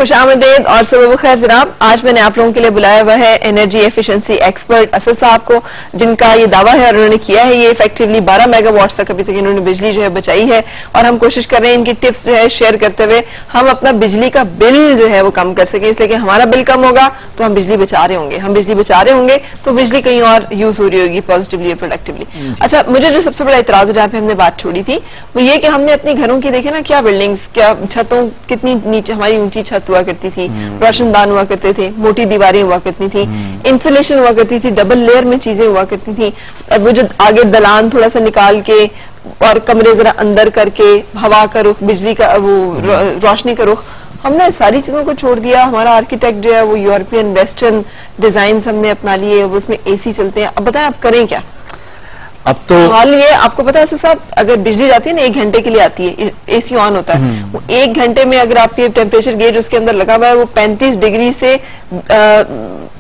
खुशामदीद और सुबह खैर जनाब। आज मैंने आप लोगों के लिए बुलाया हुआ है एनर्जी एफिशिएंसी एक्सपर्ट असद साहब को, जिनका ये दावा है और उन्होंने किया है ये इफेक्टिवली 12 मेगावाट तक अभी तक इन्होंने बिजली जो है बचाई है। और हम कोशिश कर रहे हैं इनकी टिप्स जो है शेयर करते हुए हम अपना बिजली का बिल जो है वो कम कर सके, इसलिए कि हमारा बिल कम होगा तो हम बिजली बचा रहे होंगे, हम बिजली बचा रहे होंगे तो बिजली कहीं और यूज हो रही होगी पॉजिटिवली और प्रोडक्टिवली। अच्छा, मुझे जो सबसे बड़ा इतराज जहाँ पे हमने बात छोड़ी थी वो ये कि हमने अपने घरों की देखे ना क्या बिल्डिंग्स, क्या छतों, कितनी नीचे हमारी ऊंची छत हुआ करती थी, रोशनदान हुआ करते थे, मोटी दीवारें हुआ करती थी, इंसुलेशन हुआ करती थी, डबल लेयर में चीजें हुआ करती थी। अब वो जो आगे दलान थोड़ा सा निकाल के और कमरे जरा अंदर करके हवा का रुख, बिजली का वो रोशनी का रुख, हमने सारी चीजों को छोड़ दिया। हमारा आर्किटेक्ट जो है वो यूरोपियन वेस्टर्न डिजाइन हमने अपना लिए, उसमें एसी चलते हैं। अब बताएं आप करें क्या? अब तो हाल ये आपको पता है साहब, अगर बिजली जाती है ना 1 घंटे के लिए आती है, एसी ऑन होता है, वो 1 घंटे में अगर आपके टेम्परेचर गेज उसके अंदर लगा हुआ है वो 35 डिग्री से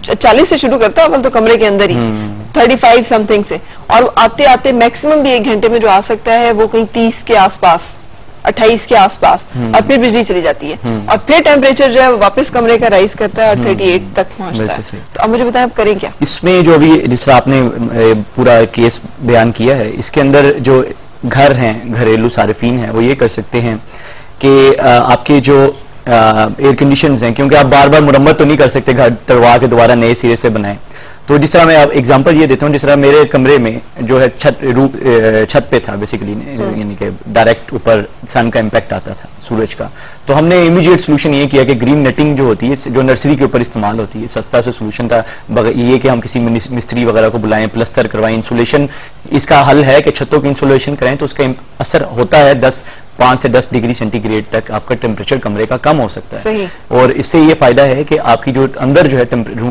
40 से शुरू करता है, अव्वल तो कमरे के अंदर ही 35 समथिंग से, और आते आते मैक्सिमम भी 1 घंटे में जो आ सकता है वो कहीं 30 के आसपास, 28 के आसपास, और फिर बिजली चली जाती है और फिर टेम्परेचर जो है वापस कमरे का राइज करता है और 38 तक पहुंचता है। तो अब मुझे बताएं आप करें क्या इसमें? जो अभी जिस तरह आपने पूरा केस बयान किया है, इसके अंदर जो घर हैं, घरेलू सारिफीन हैं, वो ये कर सकते हैं कि आपके जो एयर कंडीशंस हैं, क्योंकि आप बार बार मुरम्मत तो नहीं कर सकते, घर तोड़वा के दोबारा नए सिरे से बनाएं। तो जिस तरह मैं आप एग्जांपल ये देता हूँ, जिस तरह मेरे कमरे में जो है छत पे था बेसिकली, यानी कि डायरेक्ट ऊपर सन का इम्पैक्ट आता था, सूरज का, तो हमने इमीडिएट सोल्यूशन ये किया कि ग्रीन नेटिंग जो होती है, जो नर्सरी के ऊपर इस्तेमाल होती है, सस्ता से सोल्यूशन था ये कि हम किसी मिस्त्री वगैरह को बुलाएं, प्लस्तर करवाएं, इंसुलेशन। इसका हल है कि छतों की इंसुलेशन करें तो उसका असर होता है 5 से 10 डिग्री सेंटीग्रेड तक आपका टेम्परेचर कमरे का कम हो सकता है। सही। और इससे ये फायदा है कि आपकी जो अंदर जो है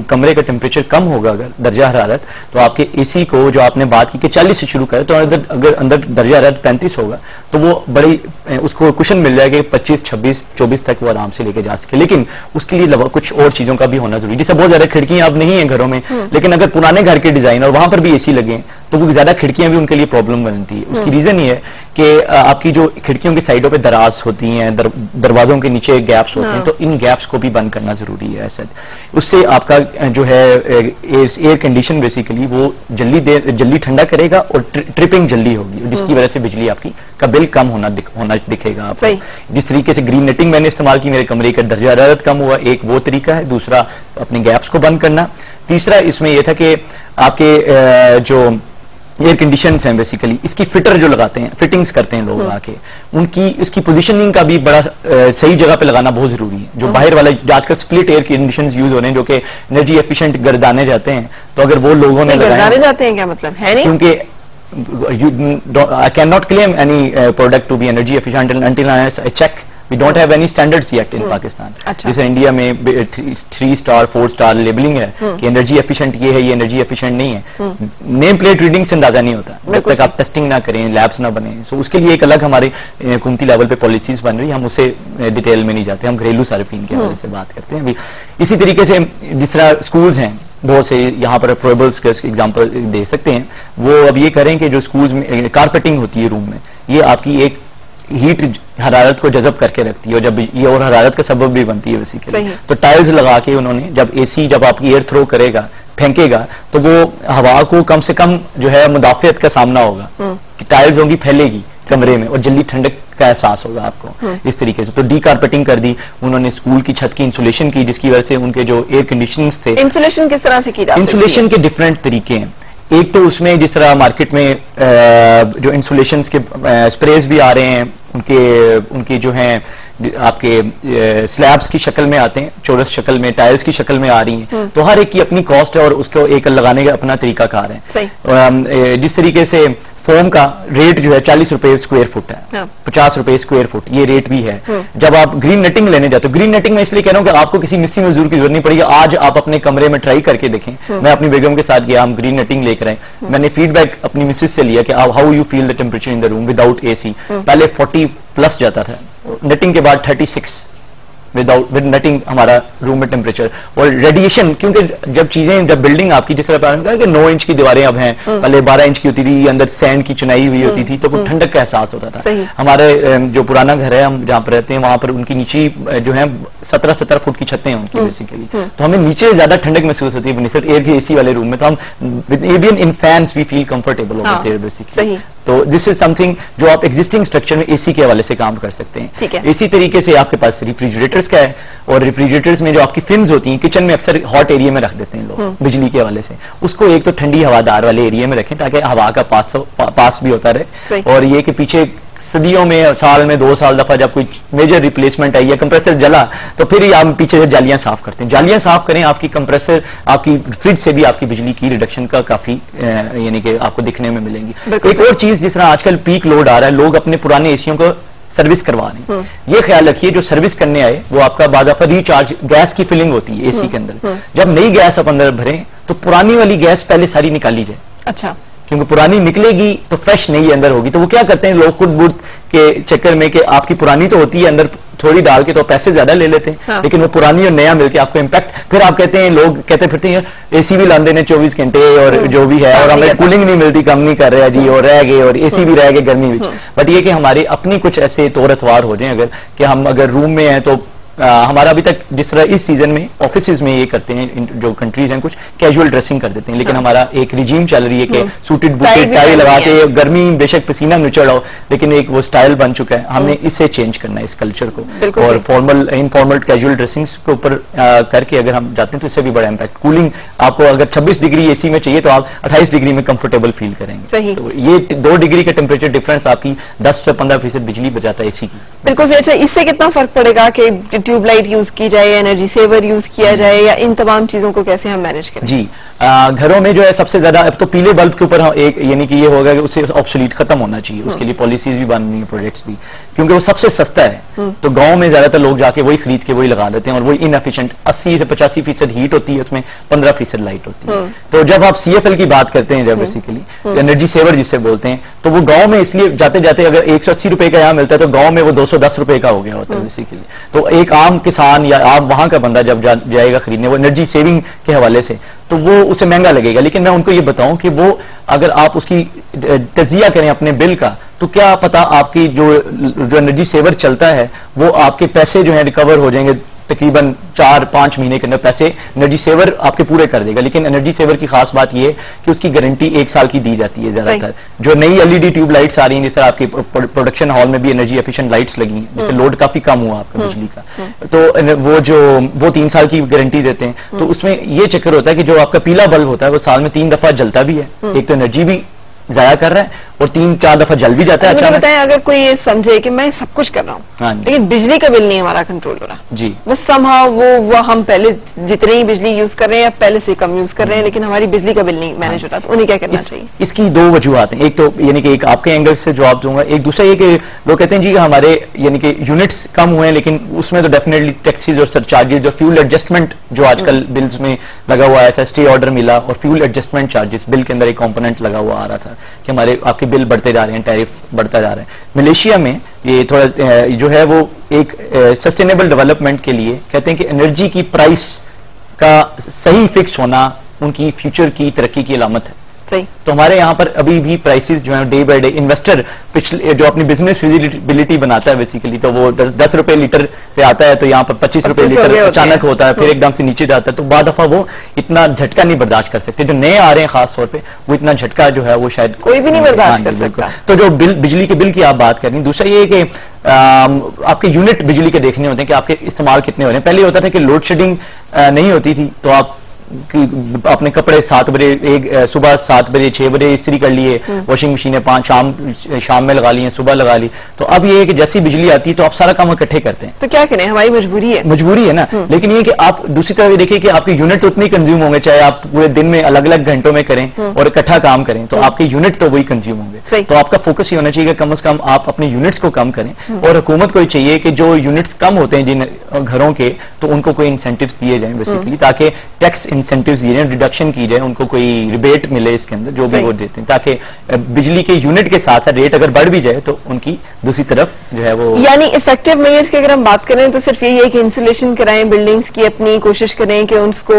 कमरे का टेम्परेचर कम होगा, अगर दर्जा हरारत, तो आपके एसी को जो आपने बात की कि 40 से शुरू करें, तो अगर अंदर दर्जा हरारत 35 होगा तो वो बड़ी उसको कुशन मिल जाएगा 25, 26, 24 तक वो आराम से लेके जा सके। लेकिन उसके लिए कुछ और चीजों का भी होना जरूरी, जैसे बहुत ज्यादा खिड़कियां अब नहीं है घरों में, लेकिन अगर पुराने घर के डिजाइन और वहां पर भी एसी लगे तो वो ज्यादा खिड़कियां भी उनके लिए प्रॉब्लम बनती है। उसकी रीजन ये है कि आपकी जो खिड़कियों की साइडों पे दराज होती हैं, दरवाजों के नीचे गैप्स होते हैं, तो इन गैप्स को भी बंद करना जरूरी है। ऐसा उससे आपका जो है एयर कंडीशन बेसिकली वो जल्दी ठंडा करेगा और ट्रिपिंग जल्दी होगी, जिसकी वजह से बिजली आपकी का बिल कम होना दिखेगा आपको। जिस तरीके से ग्रीन नेटिंग मैंने इस्तेमाल की, मेरे कमरे का दर्जा हरारत कम हुआ, एक वो तरीका है। दूसरा अपने गैप्स को बंद करना। तीसरा इसमें यह था कि आपके जो एयर कंडीशंस हैं बेसिकली, इसकी फिटर जो लगाते हैं, फिटिंग्स करते हैं लोग आके, उनकी इसकी पोजीशनिंग का भी बड़ा सही जगह पे लगाना बहुत जरूरी है। जो बाहर वाला आजकल स्प्लिट एयर कंडीशंस यूज हो रहे हैं जो कि एनर्जी एफिशिएंट गर्दाने जाते हैं, तो अगर वो लोगों ने गर्दाने जाते हैं क्या मतलब है? नहीं, क्योंकि I cannot claim any product to be energy efficient until I check. We don't have any standards yet in Pakistan. जैसे इंडिया में 3 स्टार 4 स्टार लेबलिंग है कि एनर्जी एफिशिएंट ये है, ये एनर्जी एफिशिएंट नहीं है। नेम प्लेट रीडिंग से अंदाजा नहीं होता जब तक आप टेस्टिंग ना करें, लैब्स ना बने। सो उसके लिए एक अलग हमारे हुकूमती लेवल पे पॉलिसीज बन रही है, हम उसे डिटेल में नहीं जाते, हम घरेलू सारिफीन के हवाले से बात करते हैं। अभी इसी तरीके से जिस तरह स्कूल्स हैं, बहुत से यहाँ पर अफोर्डेबल्स का एग्जांपल दे सकते हैं, वो अब ये करें कि जो स्कूल्स में कारपेटिंग होती है रूम में, ये आपकी एक हीट हरारत को जज़ब करके रखती है और जब ये और हरारत का सबब भी बनती है बेसिकली। तो टाइल्स लगा के उन्होंने, जब एसी जब आपकी एयर थ्रो करेगा, फेंकेगा, तो वो हवा को कम से कम जो है मुदाफियत का सामना होगा, कि टाइल्स होंगी, फैलेगी कमरे में और जल्दी ठंडक का एहसास होगा आपको। इस तरीके से तो डी कारपेटिंग कर दी उन्होंने, स्कूल की छत की इंसुलेशन की, जिसकी वजह से उनके जो एयर कंडीशंस थे। इंसुलेशन किस तरह से की जाती है? इंसुलेशन के डिफरेंट तरीके हैं। एक तो उसमें जिस तरह मार्केट में जो इंसुलेशन के स्प्रेज भी आ रहे हैं, उनके जो हैं आपके स्लैब्स की शक्ल में आते हैं, चौरस शक्ल में, टाइल्स की शक्ल में आ रही हैं, तो हर एक की अपनी कॉस्ट है और उसको एक लगाने का अपना तरीकाकार है। जिस तरीके से फोम का रेट जो है 40 रुपए स्क्वायर फुट है, 50 रुपए स्क्वायर फुट ये रेट भी है। जब आप ग्रीन नेटिंग लेने जाते हो, ग्रीन नेटिंग में इसलिए कह रहा हूं कि आपको किसी मिस्त्री मजदूर की जरूरत नहीं पड़ेगी। आज आप अपने कमरे में ट्राई करके देखें, मैं अपनी बेगम के साथ गया, हम ग्रीन नेटिंग लेकर आए, मैंने फीडबैक अपनी मिसेज से लिया कि how you feel the temperature in the room without AC. पहले 40 प्लस जाता था, नेटिंग के बाद 36 विद नटिंग हमारा रूम में टेम्परेचर और रेडिएशन, क्योंकि जब बिल्डिंग आपकी जिस तरह कि 9 इंच की दीवारें अब हैं, पहले 12 इंच की होती थी, अंदर सैंड की चुनाई हुई होती थी, तो ठंडक का एहसास होता था। हमारे जो पुराना घर है, हम जहाँ पर रहते हैं, वहां पर उनकी नीचे जो है 17 फुट की छतें हैं उनकी बेसिकली, तो हमें नीचे ज्यादा ठंडक महसूस होती है निसर एयर के एसी वाले रूम में, तो हम with even in fans we feel comfortable over there basically. तो दिस इज समथिंग जो आप एग्जिस्टिंग स्ट्रक्चर में एसी के हवाले से काम कर सकते हैं। इसी तरीके से आपके पास रेफ्रिजरेटर्स का है, और रेफ्रिजरेटर्स में जो आपकी फिन्स होती हैं, किचन में अक्सर हॉट एरिया में रख देते हैं लोग बिजली के हवाले से, उसको एक तो ठंडी हवादार वाले एरिया में रखें ताकि हवा का पास भी होता रहे, और ये कि पीछे सदियों में, साल में 2 साल दफा जब कोई मेजर रिप्लेसमेंट आई या कंप्रेसर जला, तो फिर ही आप पीछे से जालियां साफ करते हैं। जालियां साफ करें, आपकी कंप्रेसर, आपकी फ्रिज से भी आपकी बिजली की रिडक्शन का काफी यानी कि आपको दिखने में मिलेंगी। एक और चीज, जिस तरह आजकल पीक लोड आ रहा है, लोग अपने पुराने एसियों को सर्विस करवा रहे हैं। ये ख्याल रखिए जो सर्विस करने आए वो आपका बाद दफा रिचार्ज गैस की फिलिंग होती है एसी के अंदर, जब नई गैस आप अंदर भरें तो पुरानी वाली गैस पहले सारी निकाली जाए। अच्छा, क्योंकि पुरानी निकलेगी तो फ्रेश नई अंदर होगी। तो वो क्या करते हैं लोग खुद बुद के चक्कर में कि आपकी पुरानी तो होती है अंदर थोड़ी डाल के, तो पैसे ज्यादा ले लेते हैं। हाँ। लेकिन वो पुरानी और नया मिलके आपको इम्पैक्ट, फिर आप कहते हैं, लोग कहते फिरते हैं एसी भी लाते हैं 24 घंटे और जो भी है, और हमें कूलिंग नहीं मिलती, कम नहीं कर रहे जी, और रह गए, और एसी भी रह गए गर्मी में। बट ये कि हमारे अपनी कुछ ऐसे तौर अतवार हो जाए, अगर कि हम अगर रूम में हैं तो हमारा अभी तक जिस तरह इस सीजन में ऑफिसेज में ये करते हैं, जो कंट्रीज हैं कुछ कैजुअल ड्रेसिंग कर देते हैं, लेकिन हमारा एक रिजीम चल रही है कि सूटेड बूटेड टाई लगा के, गर्मी बेशक पसीना निचड़ आओ, लेकिन एक वो स्टाइल बन चुका है। हमने इसे चेंज करना है, इस कल्चर को, और फॉर्मल इनफॉर्मल कैजुअल ड्रेसिंग्स के ऊपर करके अगर हम जाते हैं तो इससे भी बड़ा इम्पैक्ट। कूलिंग आपको अगर 26 डिग्री एसी में चाहिए तो आप 28 डिग्री में कंफर्टेबल फील करेंगे। तो ये 2 डिग्री का टेम्परेचर डिफरेंस आपकी 10 से 15% बिजली बचाता है एसी की। बिल्कुल। अच्छा, इससे कितना फर्क पड़ेगा कि ट्यूबलाइट यूज की जाए, एनर्जी सेवर यूज किया जाए, या इन तमाम चीजों को कैसे हम मैनेज करें? जी, घरों में जो है सबसे ज्यादा अब तो पीले बल्ब के ऊपर एक यानी कि ये होगा कि उससे ऑब्सोलीट खत्म होना चाहिए, उसके लिए पॉलिसीज भी बन रही है, प्रोजेक्ट्स भी, क्योंकि वो सबसे सस्ता है। तो गांव में ज्यादातर लोग जाके वही खरीद के वही लगा देते हैं, और वही इनएफिशिएंट 80 से 85% हीट होती है, उसमें 15% लाइट होती है। तो जब आप CFL की बात करते हैं, जब बेसिकली एनर्जी सेवर जिसे बोलते हैं, तो वो गाँव में इसलिए जाते जाते अगर 180 रुपए का यहाँ मिलता है तो गाँव में वो 210 रुपए का हो गया होता है बेसिकली। तो एक आम किसान या आप वहां का बंदा जब जाएगा खरीदने वो एनर्जी सेविंग के हवाले से, तो वो उसे महंगा लगेगा। लेकिन मैं उनको ये बताऊं कि वो अगर आप उसकी तजिया करें अपने बिल का, तो क्या पता आपकी जो एनर्जी सेवर चलता है वो आपके पैसे जो है रिकवर हो जाएंगे, तकरीबन 4-5 महीने के अंदर पैसे एनर्जी सेवर आपके पूरे कर देगा। लेकिन एनर्जी सेवर की खास बात यह है कि उसकी गारंटी 1 साल की दी जाती है ज्यादातर। जो नई LED ट्यूब लाइट्स आ रही हैं, जिस तरह आपके प्रोडक्शन हॉल में भी एनर्जी एफिशिएंट लाइट्स लगी हैं, जिससे लोड काफी कम हुआ आपका बिजली का, तो वो 3 साल की गारंटी देते हैं। तो उसमें ये चक्कर होता है कि जो आपका पीला बल्ब होता है वो साल में 3 दफा जलता भी है, एक तो एनर्जी भी जाया कर रहा है और 3-4 दफा जल भी जाता है। मुझे बताएं, अगर कोई ये समझे कि मैं सब कुछ कर रहा हूँ लेकिन बिजली का बिल नहीं हमारा कंट्रोल हो रहा जी, वो समहाउ वो हम पहले जितनी ही बिजली यूज कर रहे हैं या पहले से कम यूज कर रहे हैं, लेकिन हमारी बिजली का बिल नहीं मैनेज हो रहा, तो उन्हें क्या करना चाहिए? इसकी 2 वजूहत हैं। एक तो यानी कि एक आपके एंगल से जवाब दूंगा, एक दूसरा ये कि लोग कहते हैं जी हमारे यानी कि यूनिट्स कम हुए हैं, लेकिन उसमें तो डेफिनेटली टैक्सेस और सरचार्जेस और फ्यूल एडजस्टमेंट जो आजकल बिल्स में लगा हुआ आया था, स्टे ऑर्डर मिला और फ्यूल एडजस्टमेंट चार्जेस बिल के अंदर एक कॉम्पोनेंट लगा हुआ आ रहा था कि हमारे आपके बिल बढ़ते जा रहे हैं, टैरिफ बढ़ता जा रहा है। मलेशिया में ये थोड़ा जो है वो एक सस्टेनेबल डेवलपमेंट के लिए कहते हैं कि एनर्जी की प्राइस का सही फिक्स होना उनकी फ्यूचर की तरक्की की अलामत है। सही। तो हमारे यहाँ पर अभी भी प्राइसेस जो है डे बाय डे इन्वेस्टर पिछले जो अपनी बिजनेस फिजिबिलिटी बनाता है बेसिकली, तो वो 10 रुपए लीटर पे आता है, तो यहाँ पर 25 रुपए लीटर अचानक होता है, फिर एकदम से नीचे जाता है, तो बाद दफा वो इतना झटका नहीं बर्दाश्त कर सकते। जो नए आ रहे हैं खास तौर पे वो इतना झटका जो है वो शायद कोई भी नहीं बर्दाश्त कर सकता। तो जो बिजली के बिल की आप बात कर रही हैं, दूसरा ये है कि आपके यूनिट बिजली के देखने होते हैं कि आपके इस्तेमाल कितने हो रहे हैं। पहले होता था कि लोड शेडिंग नहीं होती थी, तो आप कि अपने कपड़े 7 बजे सुबह 7 बजे 6 बजे इस्त्री कर लिए, वॉशिंग मशीनें 5 शाम में लगा ली, सुबह लगा ली। तो अब ये है कि जैसी बिजली आती है तो आप सारा काम इकट्ठे करते हैं। तो क्या करें, हमारी मजबूरी है ना। लेकिन ये कि आप दूसरी तरफ देखिए कि आपके यूनिट तो उतनी कंज्यूम होंगे, चाहे आप पूरे दिन में अलग अलग घंटों में करें और इकट्ठा काम करें, तो आपके यूनिट तो वही कंज्यूम होंगे। तो आपका फोकस ये होना चाहिए कि कम से कम आप अपने यूनिट्स को कम करें, और हुकूमत को चाहिए कि जो यूनिट्स कम होते हैं जिन घरों के, तो उनको कोई इंसेंटिव्स दिए जाएं बेसिकली, ताकि टैक्स इंसेंटिव्स दिए जाएं, डिडक्शन की जाए, उनको कोई रिबेट मिले इसके अंदर जो भी वो देते हैं, ताकि बिजली के यूनिट के साथ साथ रेट अगर बढ़ भी जाए तो उनकी दूसरी तरफ जो है वो, यानी इफेक्टिव मेजर्स की अगर हम बात करें तो सिर्फ यही है कि इंसुलेशन कराएं बिल्डिंग्स की, अपनी कोशिश करें कि उसको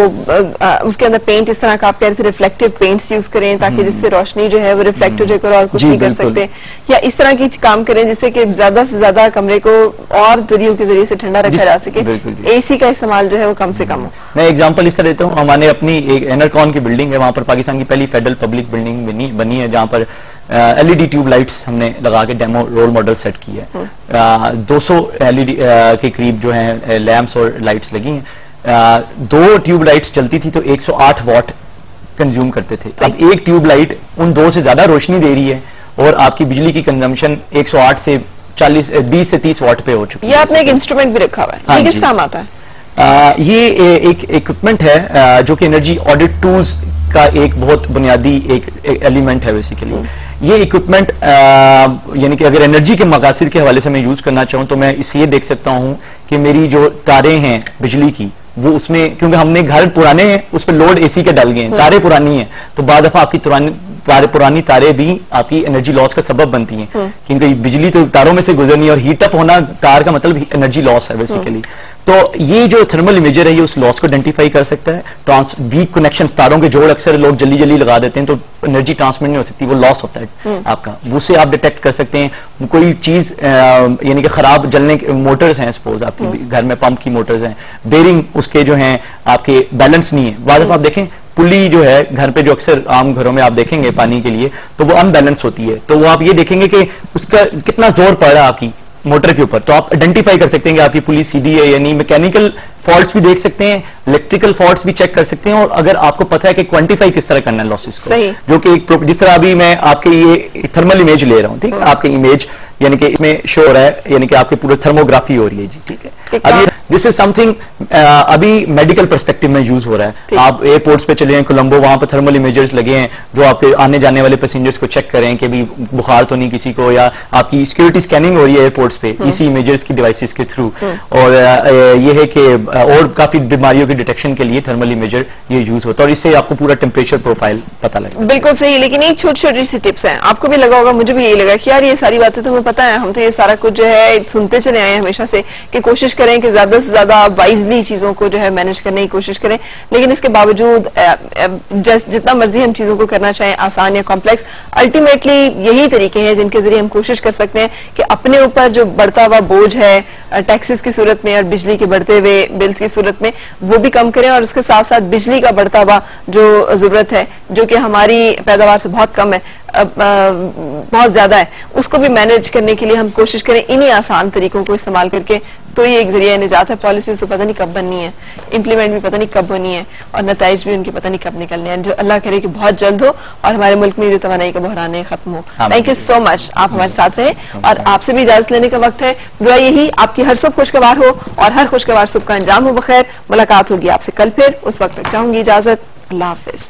उसके अंदर पेंट इस तरह का आप कह रहे थे रिफ्लेक्टिव पेंट्स यूज करें ताकि जिससे रोशनी जो है वो रिफ्लेक्ट हो जाए और कुछ नहीं कर सकते, या इस तरह की काम करें जिससे कि ज्यादा से ज्यादा कमरे को और दरियों के जरिए से ठंडा रखा जा सके, एसी का इस्तेमाल जो है वो कम से कम हो। मैं एग्जांपल इस तरह देता हूँ, हमारे अपनी एक एनरकॉन की बिल्डिंग है, वहां पर पाकिस्तान की पहली फेडरल पब्लिक बिल्डिंग बनी है जहां पर एलईडी ट्यूब लाइट्स हमने लगा के डेमो रोल मॉडल सेट किया है। 200 एलईडी के करीब जो है लैंप्स और लाइट्स लगी हैं। 2 ट्यूब लाइट्स चलती थी तो 108 वॉट कंज्यूम करते थे। अब एक ट्यूब लाइट उन 2 से ज्यादा रोशनी दे रही है और आपकी बिजली की कंजम्पशन 108 से 20 से 30 वॉट पे हो चुकी है। ये आपने एक इंस्ट्रूमेंट भी रखा हुआ है, ये किस काम आता है? ये एक इक्विपमेंट है जो कि एनर्जी ऑडिट टूल्स का एक बहुत बुनियादी एक एलिमेंट है बेसिकली। ये इक्विपमेंट यानी कि अगर एनर्जी के मकासद के हवाले से मैं यूज करना चाहूँ तो मैं इससे ये देख सकता हूँ कि मेरी जो तारें हैं बिजली की वो उसमें, क्योंकि हमने घर पुराने हैं उस पर लोड एसी के डल गए हैं, तारें पुरानी हैं, तो बाद दफा आपकी पुरानी तारें भी आपकी एनर्जी लॉस का सबब बनती हैं, क्योंकि बिजली तो तारों में से गुजरनी है और हीट अप होना तार का मतलब एनर्जी लॉस है बेसिकली। तो ये जो थर्मल इमेजर है ये उस लॉस को आइडेंटिफाई कर सकता है। वीक कनेक्शन तारों के जोड़ अक्सर लोग जल्दी लगा देते हैं तो एनर्जी ट्रांसमिट नहीं हो सकती, वो लॉस होता है आपका, उससे आप डिटेक्ट कर सकते हैं। कोई चीज यानी कि खराब जलने के मोटर्स हैं, सपोज आपके घर में पंप की मोटर्स हैं, बेरिंग उसके जो हैं आपके बैलेंस नहीं है, बाद आप देखें पुली जो है घर पे जो अक्सर आम घरों में आप देखेंगे पानी के लिए तो वो अनबैलेंस होती है, तो वो आप ये देखेंगे कि उसका कितना जोर पड़ रहा है आपकी मोटर के ऊपर, तो आप आइडेंटिफाई कर सकते हैं कि आपकी पुली सीधी है यानी। मैकेनिकल फॉल्ट्स भी देख सकते हैं, इलेक्ट्रिकल फॉल्ट्स भी चेक कर सकते हैं, और अगर आपको पता है कि क्वांटिफाई किस तरह करना है लॉसेस को, जो कि जिस तरह अभी मैं आपके ये थर्मल इमेज ले रहा हूँ, ठीक है, आपके इमेज यानी कि इसमें शो हो रहा है, यानी कि आपकी पूरी थर्मोग्राफी हो रही है जी, ठीक है। अभी दिस इज समथिंग अभी मेडिकल पर्सपेक्टिव में यूज हो रहा है। आप एयरपोर्ट्स पे चले हैं कोलंबो, वहां पर थर्मल इमेजर्स लगे हैं जो आपके आने जाने वाले पैसेंजर्स को चेक करें कि भी बुखार तो नहीं किसी को, या आपकी सिक्योरिटी स्कैनिंग हो रही है एयरपोर्ट्स पे इसी इमेजर्स की डिवाइसेस के थ्रू। और ये है कि और काफी बीमारियों के डिटेक्शन के लिए थर्मल इमेजर ये यूज होता है और इससे आपको पूरा टेम्परेचर प्रोफाइल पता लगेगा। बिल्कुल सही, लेकिन एक छोटी छोटी सी टिप्स हैं, आपको भी लगा होगा, मुझे भी यही लगा कि यार ये सारी बातें तुम्हें पता है, हम तो ये सारा कुछ जो है सुनते चले आए हैं हमेशा से कि कोशिश करें कि ज्यादा से ज्यादा वाइजली चीजों को जो है मैनेज करने की कोशिश करें, लेकिन इसके बावजूद जितना मर्जी हम चीजों को करना चाहें आसान या कॉम्प्लेक्स, अल्टीमेटली यही तरीके हैं जिनके जरिए हम कोशिश कर सकते हैं कि अपने ऊपर जो बढ़ता हुआ बोझ है टैक्सेस की सूरत में और बिजली के बढ़ते हुए बिल्स की सूरत में वो भी कम करें, और उसके साथ साथ बिजली का बढ़ता हुआ जो जरूरत है जो कि हमारी पैदावार से बहुत कम है, बहुत ज्यादा है, उसको भी मैनेज करने के लिए हम कोशिश करें इन्हीं आसान तरीकों को इस्तेमाल करके, तो ये एक जरिया निजात है। पॉलिसीज तो पता नहीं कब बननी है, इंप्लीमेंट भी पता नहीं कब होनी है, और नताइज भी उनके पता नहीं कब निकलने हैं, जो अल्लाह करे कि बहुत जल्द हो और हमारे मुल्क में जो तवानाई का बहरान है खत्म हो। थैंक यू सो मच, आप हमारे साथ रहे और आपसे भी इजाजत लेने का वक्त है। दुआ यही आपकी हर सुबह खुशगवार हो और हर खुशगवार सुबह का अंजाम हो बखैर। मुलाकात होगी आपसे कल फिर, उस वक्त तक चाहूंगी इजाजत, अल्लाह हाफिज।